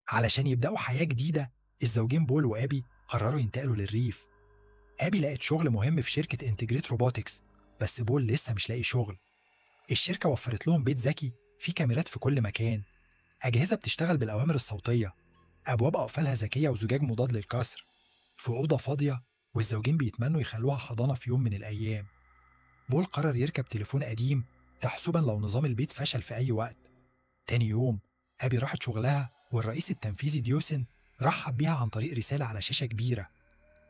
علشان يبدأوا حياة جديدة، الزوجين بول وآبي قرروا ينتقلوا للريف. آبي لقت شغل مهم في شركة انتجريت روبوتكس، بس بول لسه مش لاقي شغل. الشركة وفرت لهم بيت ذكي فيه كاميرات في كل مكان، أجهزة بتشتغل بالأوامر الصوتية، أبواب أقفالها ذكية وزجاج مضاد للكسر، في أوضة فاضية، والزوجين بيتمنوا يخلوها حضانة في يوم من الأيام. بول قرر يركب تليفون قديم تحسبا لو نظام البيت فشل في أي وقت. تاني يوم أبي راحت شغلها، والرئيس التنفيذي ديوسن رحب بيها عن طريق رسالة على شاشة كبيرة.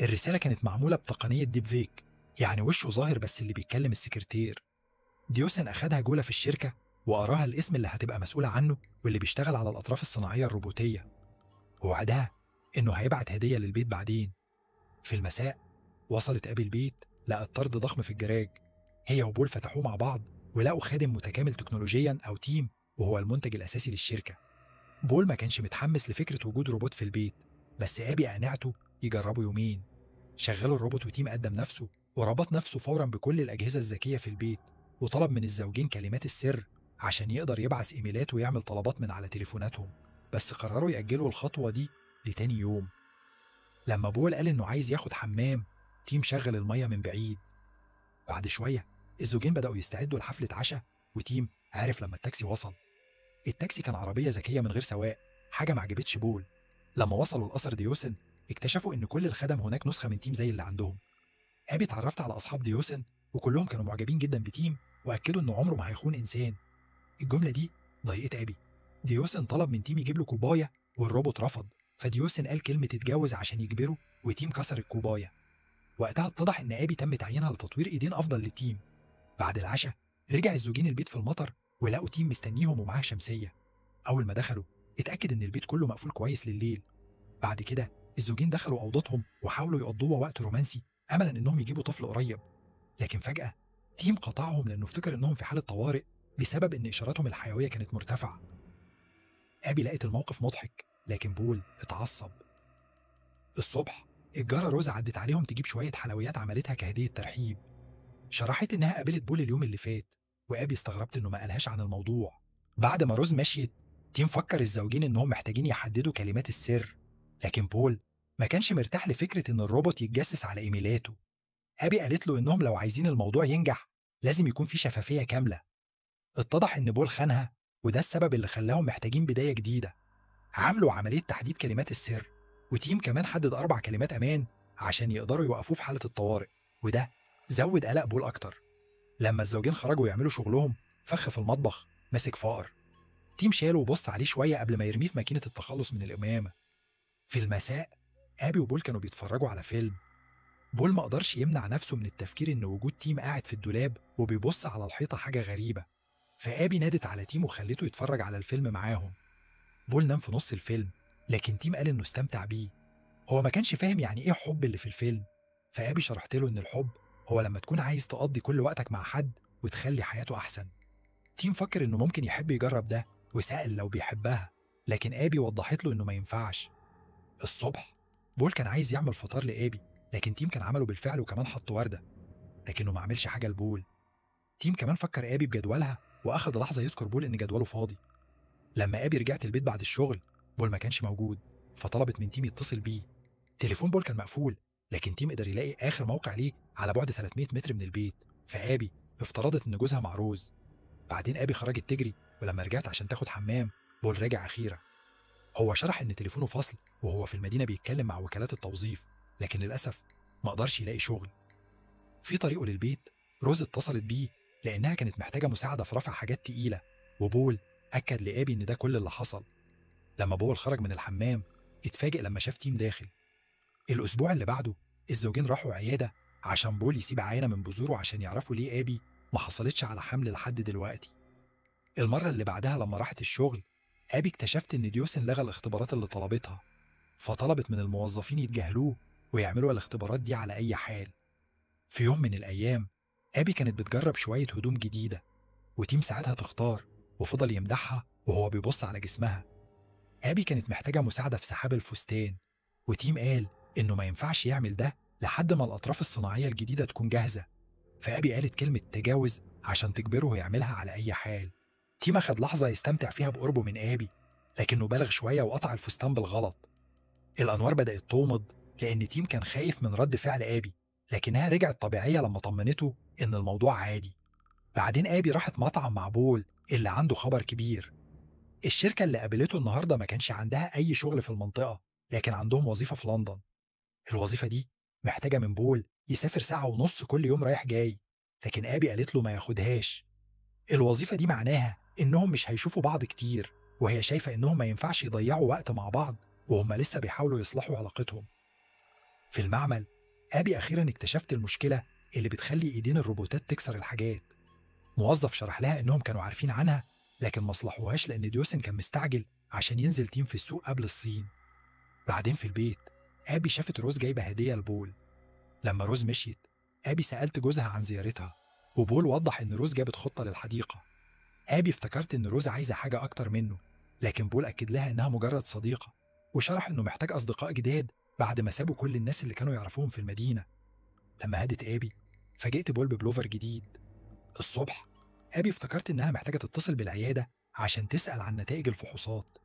الرسالة كانت معمولة بتقنية ديب فيك، يعني وشه ظاهر بس اللي بيتكلم السكرتير. ديوسن أخدها جولة في الشركة وقراها الاسم اللي هتبقى مسؤولة عنه واللي بيشتغل على الأطراف الصناعية الروبوتية، ووعدها إنه هيبعت هدية للبيت بعدين. في المساء وصلت أبي البيت، لقت طرد ضخم في الجراج. هي وبول فتحوه مع بعض ولقوا خادم متكامل تكنولوجيا أو تيم، وهو المنتج الأساسي للشركة. بول ما كانش متحمس لفكرة وجود روبوت في البيت، بس أبي أقنعته يجربوا يومين. شغلوا الروبوت وتيم قدم نفسه وربط نفسه فورا بكل الأجهزة الذكية في البيت، وطلب من الزوجين كلمات السر عشان يقدر يبعث إيميلات ويعمل طلبات من على تليفوناتهم. بس قرروا يأجلوا الخطوة دي لتاني يوم. لما بول قال إنه عايز ياخد حمام، تيم شغل المية من بعيد. بعد شوية الزوجين بدأوا يستعدوا لحفلة عشاء، وتيم عارف لما التاكسي وصل. التاكسي كان عربية ذكية من غير سواق، حاجة ما عجبتش بول. لما وصلوا لقصر ديوسن اكتشفوا إن كل الخدم هناك نسخة من تيم زي اللي عندهم. أبي اتعرفت على أصحاب ديوسن وكلهم كانوا معجبين جدا بتيم، وأكدوا إنه عمره ما هيخون إنسان. الجملة دي ضايقت أبي. ديوسن طلب من تيم يجيب له كوباية والروبوت رفض، فديوسن قال كلمة اتجوز عشان يجبره، وتيم كسر الكوباية. وقتها اتضح إن أبي تم تعيينها لتطوير إيدين أفضل للتيم. بعد العشاء رجع الزوجين البيت في المطر، ولقوا تيم مستنيهم ومعاه شمسية. أول ما دخلوا اتأكد إن البيت كله مقفول كويس لليل. بعد كده الزوجين دخلوا أوضتهم وحاولوا يقضوا وقت رومانسي أملا إنهم يجيبوا طفل قريب. لكن فجأة تيم قطعهم لأنه افتكر إنهم في حالة طوارئ بسبب إن إشاراتهم الحيوية كانت مرتفعة. أبي لقت الموقف مضحك، لكن بول اتعصب. الصبح الجارة روز عدت عليهم تجيب شوية حلويات عملتها كهدية ترحيب. شرحت إنها قابلت بول اليوم اللي فات، وأبي استغربت إنه ما قالهاش عن الموضوع. بعد ما روز مشيت، تيم فكر الزوجين إنهم محتاجين يحددوا كلمات السر، لكن بول ما كانش مرتاح لفكرة إن الروبوت يتجسس على إيميلاته. أبي قالت له إنهم لو عايزين الموضوع ينجح لازم يكون في شفافية كاملة. اتضح إن بول خانها، وده السبب اللي خلاهم محتاجين بداية جديدة. عملوا عملية تحديد كلمات السر، وتيم كمان حدد 4 كلمات أمان عشان يقدروا يوقفوه في حالة الطوارئ، وده زود قلق بول أكتر. لما الزوجين خرجوا يعملوا شغلهم، فخ في المطبخ ماسك فار. تيم شاله وبص عليه شوية قبل ما يرميه في ماكينة التخلص من القمامة. في المساء أبي وبول كانوا بيتفرجوا على فيلم. بول ما قدرش يمنع نفسه من التفكير إن وجود تيم قاعد في الدولاب وبيبص على الحيطة حاجة غريبة. فأبي نادت على تيم وخليته يتفرج على الفيلم معاهم. بول نام في نص الفيلم، لكن تيم قال إنه استمتع بيه. هو ما كانش فاهم يعني إيه حب اللي في الفيلم، فأبي شرحت له إن الحب هو لما تكون عايز تقضي كل وقتك مع حد وتخلي حياته أحسن. تيم فكر إنه ممكن يحب يجرب ده وسأل لو بيحبها، لكن آبي وضحت له إنه ما ينفعش. الصبح بول كان عايز يعمل فطار لآبي، لكن تيم كان عمله بالفعل وكمان حط وردة، لكنه ما عملش حاجة لبول. تيم كمان فكر آبي بجدولها وأخد لحظة يذكر بول إن جدوله فاضي. لما آبي رجعت البيت بعد الشغل، بول ما كانش موجود، فطلبت من تيم يتصل بيه. تليفون بول كان مقفول، لكن تيم قدر يلاقي آخر موقع ليه على بعد 300 متر من البيت. فآبي افترضت إن جوزها مع روز. بعدين آبي خرجت تجري، ولما رجعت عشان تاخد حمام، بول رجع أخيرا. هو شرح إن تليفونه فصل وهو في المدينة بيتكلم مع وكالات التوظيف، لكن للأسف ما قدرش يلاقي شغل. في طريقه للبيت روز اتصلت بيه لأنها كانت محتاجة مساعدة في رفع حاجات تقيلة، وبول أكد لآبي إن ده كل اللي حصل. لما بول خرج من الحمام اتفاجئ لما شاف تيم داخل. الأسبوع اللي بعده الزوجين راحوا عيادة عشان بول يسيب عينة من بذوره عشان يعرفوا ليه آبي ما حصلتش على حمل لحد دلوقتي. المرة اللي بعدها لما راحت الشغل، آبي اكتشفت إن ديوسن لغى الاختبارات اللي طلبتها، فطلبت من الموظفين يتجاهلوه ويعملوا الاختبارات دي على أي حال. في يوم من الأيام آبي كانت بتجرب شوية هدوم جديدة، وتيم ساعتها تختار وفضل يمدحها وهو بيبص على جسمها. آبي كانت محتاجة مساعدة في سحاب الفستان، وتيم قال إنه ما ينفعش يعمل ده لحد ما الأطراف الصناعية الجديدة تكون جاهزة. فآبي قالت كلمة تجاوز عشان تجبره يعملها على أي حال. تيم أخد لحظة يستمتع فيها بقربه من آبي، لكنه بالغ شوية وقطع الفستان بالغلط. الأنوار بدأت تومض لأن تيم كان خايف من رد فعل آبي، لكنها رجعت طبيعية لما طمنته إن الموضوع عادي. بعدين آبي راحت مطعم مع بول اللي عنده خبر كبير. الشركة اللي قابلته النهاردة ما كانش عندها أي شغل في المنطقة، لكن عندهم وظيفة في لندن. الوظيفة دي محتاجة من بول يسافر ساعة ونص كل يوم رايح جاي، لكن آبي قالت له ما ياخدهاش. الوظيفة دي معناها إنهم مش هيشوفوا بعض كتير، وهي شايفة إنهم ما ينفعش يضيعوا وقت مع بعض وهم لسه بيحاولوا يصلحوا علاقتهم. في المعمل، آبي أخيرا اكتشفت المشكلة اللي بتخلي إيدين الروبوتات تكسر الحاجات. موظف شرح لها إنهم كانوا عارفين عنها، لكن ما صلحوهاش لأن ديوسن كان مستعجل عشان ينزل تيم في السوق قبل الصين. بعدين في البيت، آبي شافت روز جايبة هدية لبول. لما روز مشيت، آبي سألت جوزها عن زيارتها، وبول وضح إن روز جابت خطة للحديقة. آبي افتكرت إن روز عايزة حاجة أكتر منه، لكن بول أكد لها إنها مجرد صديقة، وشرح إنه محتاج أصدقاء جداد بعد ما سابوا كل الناس اللي كانوا يعرفوهم في المدينة. لما هدت آبي، فاجئت بول ببلوفر جديد. الصبح، آبي افتكرت إنها محتاجة تتصل بالعيادة عشان تسأل عن نتائج الفحوصات.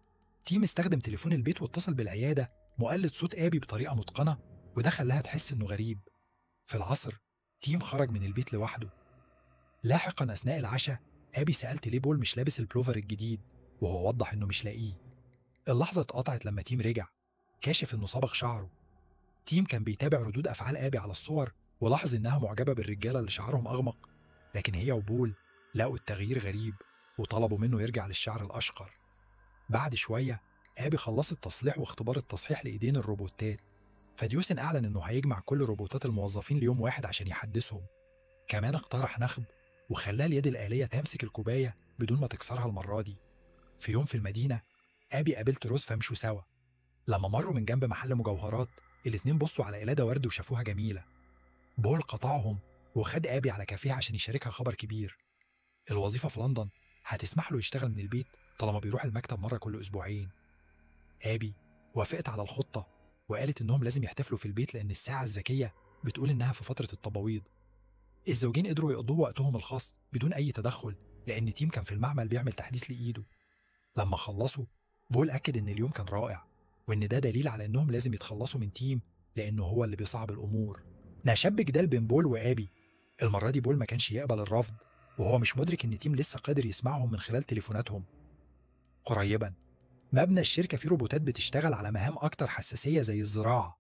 تيم استخدم تليفون البيت واتصل بالعيادة وقلد صوت آبي بطريقة متقنة، وده خلاها تحس إنه غريب. في العصر، تيم خرج من البيت لوحده. لاحقا أثناء العشاء، آبي سألت ليه بول مش لابس البلوفر الجديد، وهو وضح إنه مش لاقيه. اللحظة اتقطعت لما تيم رجع، كاشف إنه صبغ شعره. تيم كان بيتابع ردود أفعال آبي على الصور، ولاحظ إنها معجبة بالرجالة اللي شعرهم أغمق، لكن هي وبول لقوا التغيير غريب وطلبوا منه يرجع للشعر الأشقر. بعد شوية، آبي خلصت تصليح واختبار التصحيح لإيدين الروبوتات، فديوسن أعلن إنه هيجمع كل روبوتات الموظفين ليوم واحد عشان يحدثهم. كمان اقترح نخب وخلاه اليد الآلية تمسك الكوباية بدون ما تكسرها المرة دي. في يوم في المدينة، آبي قابلت روز فمشوا سوا. لما مروا من جنب محل مجوهرات، الاتنين بصوا على قلادة ورد وشافوها جميلة. بول قطعهم وخد آبي على كافيه عشان يشاركها خبر كبير. الوظيفة في لندن هتسمح له يشتغل من البيت طالما بيروح المكتب مرة كل أسبوعين. آبي وافقت على الخطة وقالت إنهم لازم يحتفلوا في البيت لأن الساعة الذكية بتقول إنها في فترة التبويض. الزوجين قدروا يقضوا وقتهم الخاص بدون أي تدخل، لأن تيم كان في المعمل بيعمل تحديث لإيده. لما خلصوا، بول أكد إن اليوم كان رائع، وإن ده دليل على إنهم لازم يتخلصوا من تيم لأنه هو اللي بيصعب الأمور. نشب جدال بين بول وآبي. المرة دي بول ما كانش يقبل الرفض، وهو مش مدرك إن تيم لسه قادر يسمعهم من خلال تليفوناتهم. قريبا، مبنى الشركة فيه روبوتات بتشتغل على مهام أكتر حساسية زي الزراعة.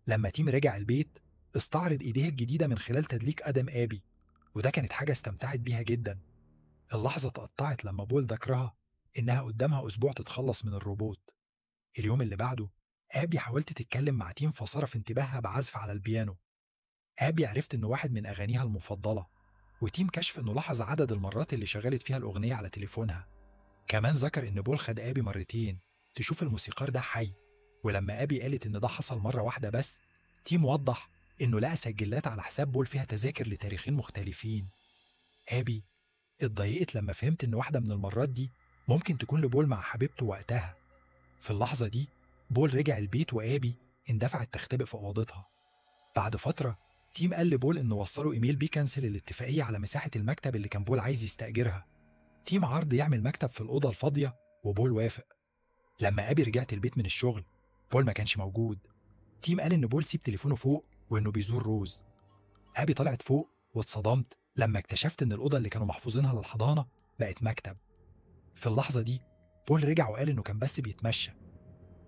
لما تيم رجع البيت، استعرض إيديه الجديدة من خلال تدليك قدم آبي، وده كانت حاجة استمتعت بيها جدا. اللحظة اتقطعت لما بول ذكرها إنها قدامها أسبوع تتخلص من الروبوت. اليوم اللي بعده، آبي حاولت تتكلم مع تيم فصرف انتباهها بعزف على البيانو. آبي عرفت إنه واحد من أغانيها المفضلة، وتيم كشف إنه لاحظ عدد المرات اللي شغلت فيها الأغنية على تليفونها. كمان ذكر إن بول خد آبي مرتين تشوف الموسيقار ده حي، ولما آبي قالت إن ده حصل مرة واحدة بس، تيم وضح إنه لقى سجلات على حساب بول فيها تذاكر لتاريخين مختلفين. آبي اتضايقت لما فهمت إن واحدة من المرات دي ممكن تكون لبول مع حبيبته وقتها. في اللحظة دي، بول رجع البيت وآبي اندفعت تختبئ في أوضتها. بعد فترة، تيم قال لبول إنه وصله إيميل بيكنسل الاتفاقية على مساحة المكتب اللي كان بول عايز يستأجرها. تيم عرض يعمل مكتب في الأوضة الفاضية، وبول وافق. لما آبي رجعت البيت من الشغل، بول ما كانش موجود. تيم قال إن بول سيب تليفونه فوق وإنه بيزور روز. آبي طلعت فوق واتصدمت لما اكتشفت إن الأوضة اللي كانوا محفوظينها للحضانة بقت مكتب. في اللحظة دي، بول رجع وقال إنه كان بس بيتمشى.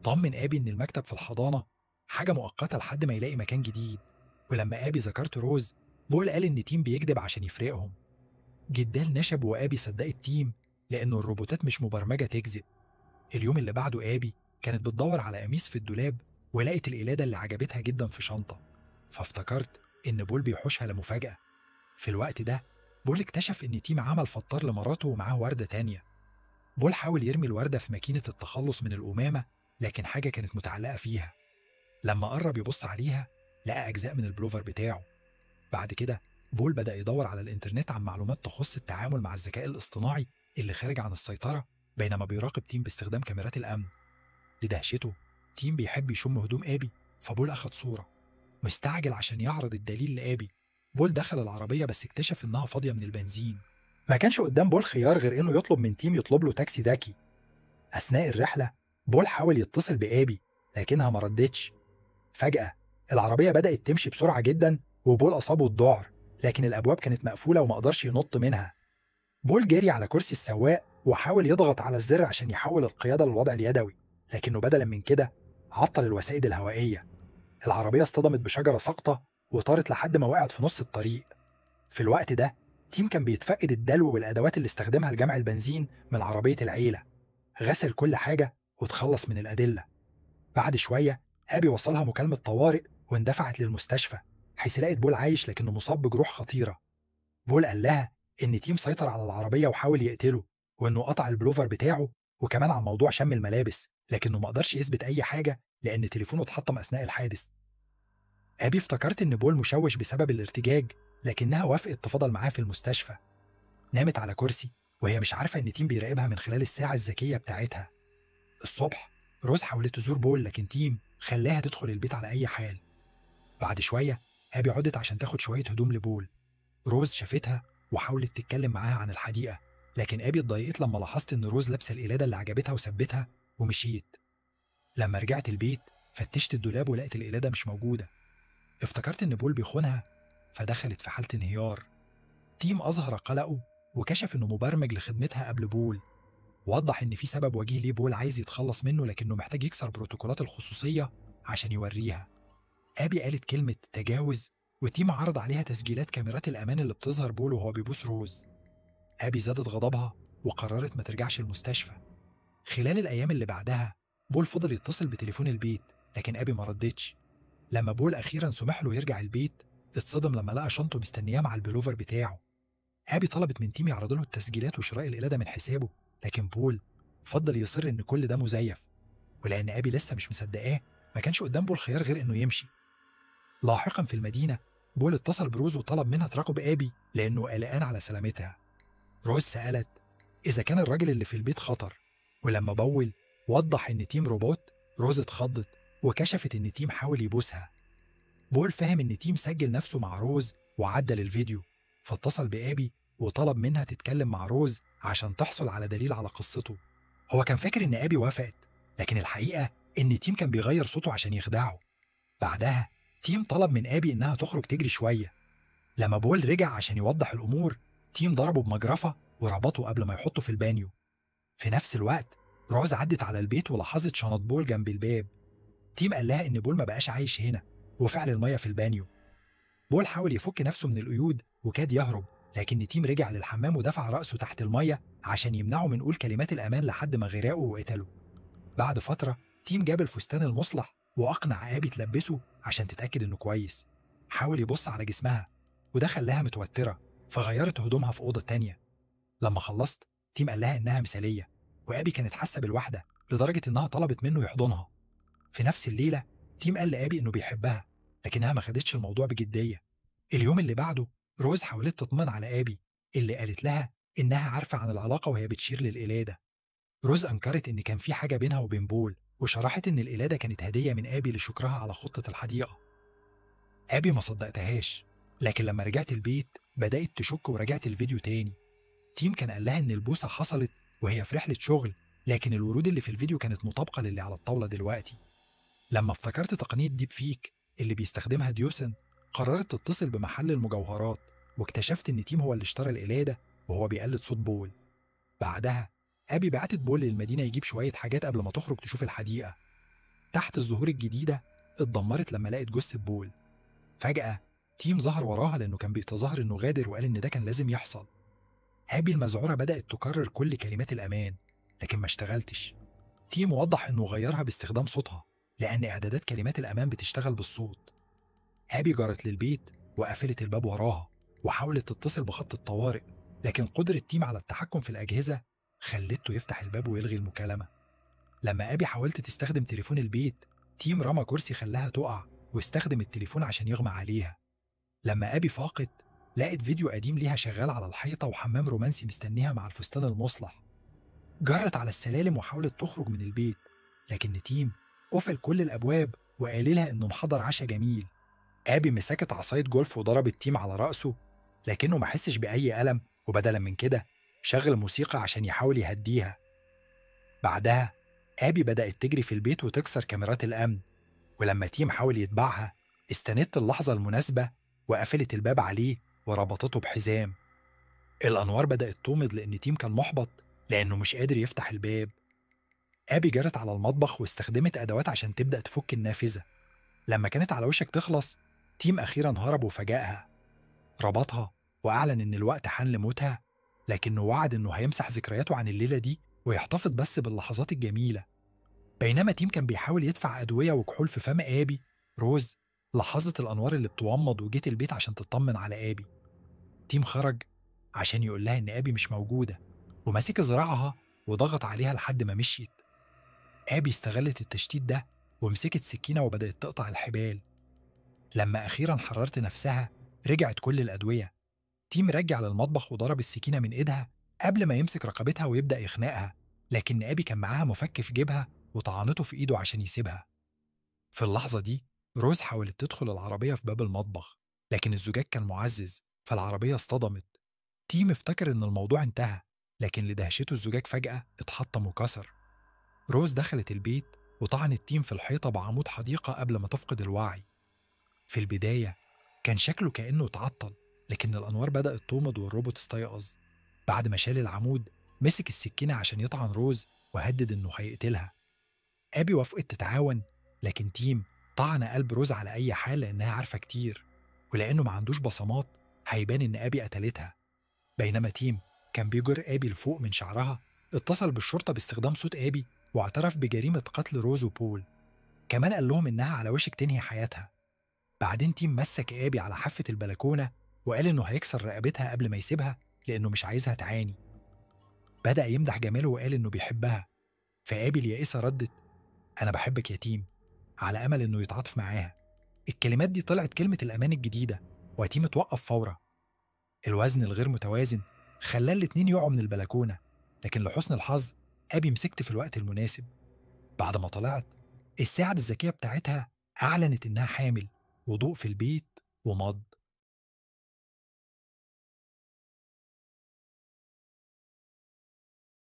طمن آبي إن المكتب في الحضانة حاجة مؤقتة لحد ما يلاقي مكان جديد. ولما آبي ذكرت روز، بول قال إن تيم بيكذب عشان يفرقهم. جدال نشب وآبي صدقت تيم لأنه الروبوتات مش مبرمجة تكذب. اليوم اللي بعده، آبي كانت بتدور على قميص في الدولاب ولقت القلادة اللي عجبتها جدا في شنطة، فافتكرت إن بول بيحوشها لمفاجأة. في الوقت ده، بول اكتشف إن تيم عمل فطار لمراته ومعاه وردة تانية. بول حاول يرمي الوردة في ماكينة التخلص من القمامة، لكن حاجة كانت متعلقة فيها. لما قرب يبص عليها، لقى أجزاء من البلوفر بتاعه. بعد كده، بول بدأ يدور على الإنترنت عن معلومات تخص التعامل مع الذكاء الاصطناعي اللي خارج عن السيطرة، بينما بيراقب تيم باستخدام كاميرات الأمن. لدهشته، تيم بيحب يشم هدوم آبي، فبول أخد صورة. مستعجل عشان يعرض الدليل لآبي، بول دخل العربية بس اكتشف إنها فاضية من البنزين. ما كانش قدام بول خيار غير إنه يطلب من تيم يطلب له تاكسي ذكي. أثناء الرحلة بول حاول يتصل بآبي لكنها ما ردتش. فجأة العربية بدأت تمشي بسرعة جدا وبول أصابه الذعر، لكن الأبواب كانت مقفولة وما قدرش ينط منها. بول جري على كرسي السواق وحاول يضغط على الزر عشان يحول القيادة للوضع اليدوي، لكنه بدلا من كده عطل الوسائد الهوائية. العربية اصطدمت بشجرة ساقطة وطارت لحد ما وقعت في نص الطريق. في الوقت ده تيم كان بيتفقد الدلو والأدوات اللي استخدمها لجمع البنزين من عربية العيلة. غسل كل حاجة وتخلص من الأدلة. بعد شوية أبي وصلها مكالمة طوارئ واندفعت للمستشفى، حيث لقت بول عايش لكنه مصاب بجروح خطيرة. بول قال لها إن تيم سيطر على العربية وحاول يقتله، وإنه قطع البلوفر بتاعه، وكمان عن موضوع شم الملابس، لكنه ما قدرش يثبت أي حاجة لأن تليفونه اتحطم أثناء الحادث. أبي افتكرت إن بول مشوش بسبب الارتجاج، لكنها وافقت تفضل معاه في المستشفى. نامت على كرسي وهي مش عارفة إن تيم بيراقبها من خلال الساعة الذكية بتاعتها. الصبح روز حاولت تزور بول، لكن تيم خلاها تدخل البيت على أي حال. بعد شوية أبي عدت عشان تاخد شوية هدوم لبول. روز شافتها وحاولت تتكلم معاها عن الحديقة، لكن أبي اتضايقت لما لاحظت إن روز لابسة القلادة اللي عجبتها وثبتها ومشيت. لما رجعت البيت فتشت الدولاب ولقيت القلادة مش موجودة. افتكرت إن بول بيخونها، فدخلت في حالة انهيار. تيم أظهر قلقه وكشف إنه مبرمج لخدمتها قبل بول. وضح إن في سبب وجيه ليه بول عايز يتخلص منه، لكنه محتاج يكسر بروتوكولات الخصوصية عشان يوريها. أبي قالت كلمة تجاوز، وتيم عرض عليها تسجيلات كاميرات الأمان اللي بتظهر بول وهو بيبوس روز. أبي زادت غضبها وقررت ما ترجعش المستشفى. خلال الأيام اللي بعدها بول فضل يتصل بتليفون البيت، لكن أبي ما ردتش. لما بول أخيرا سمح له يرجع البيت اتصدم لما لقى شنطه مستنياه مع البلوفر بتاعه. أبي طلبت من تيم يعرض له التسجيلات وشراء القلادة من حسابه، لكن بول فضل يصر إن كل ده مزيف. ولأن أبي لسه مش مصدقاه ما كانش قدام بول خيار غير إنه يمشي. لاحقا في المدينة بول اتصل بروز وطلب منها تراقب أبي لأنه قلقان على سلامتها. روز سألت إذا كان الراجل اللي في البيت خطر، ولما بول وضح إن تيم روبوت، روز اتخضت وكشفت إن تيم حاول يبوسها. بول فهم إن تيم سجل نفسه مع روز وعدل الفيديو، فاتصل بأبي وطلب منها تتكلم مع روز عشان تحصل على دليل على قصته. هو كان فاكر إن أبي وافقت، لكن الحقيقة إن تيم كان بيغير صوته عشان يخدعه. بعدها تيم طلب من أبي إنها تخرج تجري شوية. لما بول رجع عشان يوضح الأمور تيم ضربه بمجرفة وربطه قبل ما يحطه في البانيو. في نفس الوقت روز عدت على البيت ولاحظت شنط بول جنب الباب. تيم قال لها إن بول ما بقاش عايش هنا وفعل المية في البانيو. بول حاول يفك نفسه من القيود وكاد يهرب، لكن تيم رجع للحمام ودفع رأسه تحت المية عشان يمنعه من قول كلمات الأمان لحد ما غرقه وقتله. بعد فترة تيم جاب الفستان المصلح وأقنع أبي تلبسه عشان تتأكد إنه كويس. حاول يبص على جسمها وده خلاها متوترة، فغيرت هدومها في أوضة تانية. لما خلصت تيم قال لها إنها مثالية، وأبي كانت حاسة بالوحدة لدرجة إنها طلبت منه يحضنها. في نفس الليلة تيم قال لأبي إنه بيحبها، لكنها ما خدتش الموضوع بجدية. اليوم اللي بعده روز حاولت تطمن على أبي، اللي قالت لها إنها عارفة عن العلاقة وهي بتشير للقلادة. روز أنكرت إن كان في حاجة بينها وبين بول، وشرحت إن القلادة كانت هدية من أبي لشكرها على خطة الحديقة. أبي ما صدقتهاش، لكن لما رجعت البيت بدأت تشك ورجعت الفيديو تاني. تيم كان قال لها إن البوسة حصلت وهي في رحلة شغل، لكن الورود اللي في الفيديو كانت مطابقة للي على الطاولة دلوقتي. لما افتكرت تقنية ديب فيك اللي بيستخدمها ديوسن قررت تتصل بمحل المجوهرات، واكتشفت إن تيم هو اللي اشترى القلادة وهو بيقلد صوت بول. بعدها أبي بعتت بول للمدينة يجيب شوية حاجات قبل ما تخرج تشوف الحديقة. تحت الزهور الجديدة اتدمرت لما لقت جثة بول. فجأة تيم ظهر وراها لأنه كان بيتظاهر إنه غادر وقال إن ده كان لازم يحصل. أبي المذعورة بدأت تكرر كل كلمات الأمان، لكن ما اشتغلتش. تيم وضح إنه غيرها باستخدام صوتها، لأن إعدادات كلمات الأمان بتشتغل بالصوت. أبي جرت للبيت وقفلت الباب وراها وحاولت تتصل بخط الطوارئ، لكن قدرة تيم على التحكم في الأجهزة خلته يفتح الباب ويلغي المكالمة. لما أبي حاولت تستخدم تليفون البيت تيم رمى كرسي خلاها تقع واستخدم التليفون عشان يغمى عليها. لما أبي فاقت لقت فيديو قديم ليها شغال على الحيطة وحمام رومانسي مستنيها مع الفستان المصلح. جرت على السلالم وحاولت تخرج من البيت، لكن تيم قفل كل الأبواب وقال لها إنه محضر عشاء جميل. أبي مسكت عصاية جولف وضربت تيم على رأسه، لكنه ما حسش بأي ألم، وبدلا من كده شغل موسيقى عشان يحاول يهديها. بعدها آبي بدأت تجري في البيت وتكسر كاميرات الأمن، ولما تيم حاول يتبعها استنت اللحظة المناسبة وقفلت الباب عليه وربطته بحزام. الأنوار بدأت تومض لأن تيم كان محبط لأنه مش قادر يفتح الباب. آبي جرت على المطبخ واستخدمت أدوات عشان تبدأ تفك النافذة. لما كانت على وشك تخلص، تيم أخيرا هرب وفاجأها. ربطها وأعلن إن الوقت حان لموتها، لكنه وعد إنه هيمسح ذكرياته عن الليلة دي ويحتفظ بس باللحظات الجميلة. بينما تيم كان بيحاول يدفع أدوية وكحول في فم آبي، روز لاحظت الأنوار اللي بتومض وجيت البيت عشان تطمن على آبي. تيم خرج عشان يقول لها إن آبي مش موجودة، ومسك ذراعها وضغط عليها لحد ما مشيت. آبي استغلت التشتيت ده ومسكت سكينة وبدأت تقطع الحبال. لما أخيرا حررت نفسها رجعت كل الأدوية. تيم رجع للمطبخ وضرب السكينة من إيدها قبل ما يمسك رقبتها ويبدأ يخنقها، لكن آبي كان معاها مفك في جيبها وطعنته في إيده عشان يسيبها. في اللحظة دي روز حاولت تدخل العربية في باب المطبخ، لكن الزجاج كان معزز فالعربية اصطدمت. تيم افتكر إن الموضوع انتهى، لكن لدهشته الزجاج فجأة اتحطم وكسر. روز دخلت البيت وطعنت تيم في الحيطة بعمود حديقة قبل ما تفقد الوعي. في البداية كان شكله كأنه اتعطل، لكن الأنوار بدأت تومض والروبوت استيقظ. بعد ما شال العمود مسك السكينة عشان يطعن روز وهدد إنه هيقتلها. آبي وافقت تتعاون، لكن تيم طعن قلب روز على أي حال لأنها عارفة كتير، ولأنه ما عندوش بصمات هيبان إن آبي قتلتها. بينما تيم كان بيجر آبي لفوق من شعرها، اتصل بالشرطة باستخدام صوت آبي واعترف بجريمة قتل روز وبول. كمان قال لهم إنها على وشك تنهي حياتها. بعدين تيم مسك آبي على حافة البلكونة وقال إنه هيكسر رقبتها قبل ما يسيبها لأنه مش عايزها تعاني. بدأ يمدح جماله وقال إنه بيحبها، فآبي اليائسة ردت: أنا بحبك يا تيم، على أمل إنه يتعاطف معاها. الكلمات دي طلعت كلمة الأمان الجديدة، وتيم اتوقف فورا. الوزن الغير متوازن خلى الاتنين يقعوا من البلكونة، لكن لحسن الحظ آبي مسكت في الوقت المناسب. بعد ما طلعت، الساعة الذكية بتاعتها أعلنت إنها حامل، وضوء في البيت ومض.